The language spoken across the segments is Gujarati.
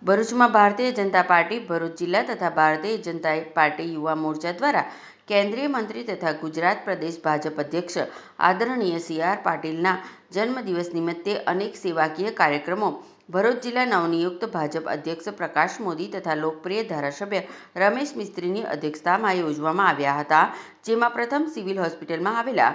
ભરૂચમાં ભારતીય જનતા પાર્ટી ભરૂચ જિલ્લા તથા ભારતીય જનતા પાર્ટી યુવા મોરચા દ્વારા કેન્દ્રીય મંત્રી તથા ગુજરાત પ્રદેશ ભાજપ અધ્યક્ષ આદરણીય સી.આર. પાટીલના જન્મદિવસ નિમિત્તે અનેક સેવાકીય કાર્યક્રમો ભરૂચ જિલ્લા નવનિયુક્ત ભાજપ અધ્યક્ષ પ્રકાશ મોદી તથા લોકપ્રિય ધારાસભ્ય રમેશ મિસ્ત્રીની અધ્યક્ષતામાં યોજવામાં આવ્યા હતા, જેમાં પ્રથમ સિવિલ હોસ્પિટલમાં આવેલા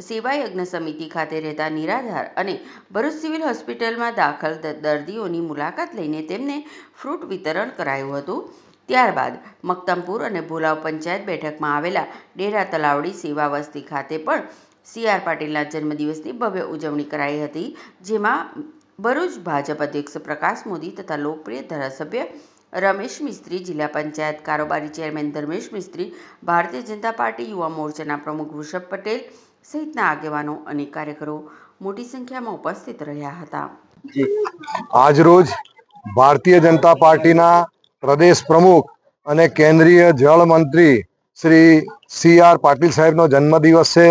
સેવા યજ્ઞ સમિતિ ખાતે રહેતા નિરાધાર અને ભરૂચ સિવિલ હોસ્પિટલમાં દાખલ દર્દીઓની મુલાકાત લઈને તેમને ફ્રૂટ વિતરણ કરાયું હતું. ત્યારબાદ મક્તમપુર અને ભોલાવ પંચાયત બેઠકમાં આવેલા ડેરા તલાવડી સેવા વસ્તી ખાતે પણ સી.આર. પાટીલના જન્મદિવસની ભવ્ય ઉજવણી કરાઈ હતી, જેમાં ભરૂચ ભાજપ અધ્યક્ષ પ્રકાશ મોદી તથા લોકપ્રિય ધારાસભ્ય રમેશ મિસ્ત્રી, જિલ્લા પંચાયત કારોબારી ચેરમેન ધર્મેશ મિસ્ત્રી, ભારતીય જનતા પાર્ટી યુવા મોરચાના પ્રમુખ વૃષભ પટેલ સહિતના આગેવાનો અને કાર્યકરો મોટી સંખ્યામાં ઉપસ્થિત રહ્યા હતા. આજરોજ ભારતીય જનતા પાર્ટીના પ્રદેશ પ્રમુખ અને કેન્દ્રીય જળ મંત્રી શ્રી સી.આર. પાટીલ સાહેબનો જન્મદિવસ છે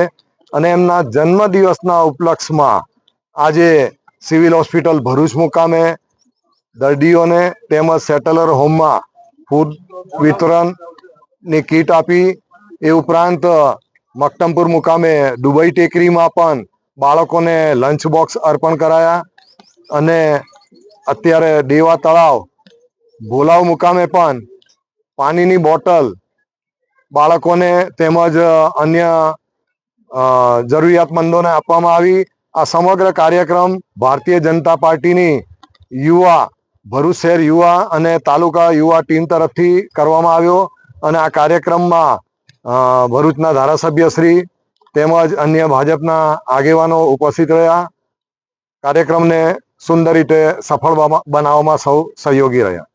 અને એમના જન્મદિવસના ઉપલક્ષમાં આજે સિવિલ હોસ્પિટલ ભરૂચ મુકામે દર્દીઓને તેમજ સેટલર હોમમાં ફૂડ વિતરણની કીટ આપી. એ ઉપરાંત મક્તમપુર મુકામે દુબઈ ટેકરીમાં પણ બાળકોને લંચ બોક્સ અર્પણ કરાયા અને અત્યારે દેવા તળાવ ભોલાવ મુકામે પણ પાણીની બોટલ બાળકોને તેમજ અન્ય જરૂરિયાતમંદોને આપવામાં આવી. આ સમગ્ર કાર્યક્રમ ભારતીય જનતા પાર્ટીની યુવા ભરૂચ શહેર યુવા અને તાલુકા યુવા ટીમ તરફથી કરવામાં આવ્યો અને આ કાર્યક્રમમાં ભરૂચના ધારાસભ્યશ્રી તેમજ અન્ય ભાજપના આગેવાનો ઉપસ્થિત રહ્યા. કાર્યક્રમને સુંદર રીતે સફળ બનાવવામાં સૌ સહયોગી રહ્યા.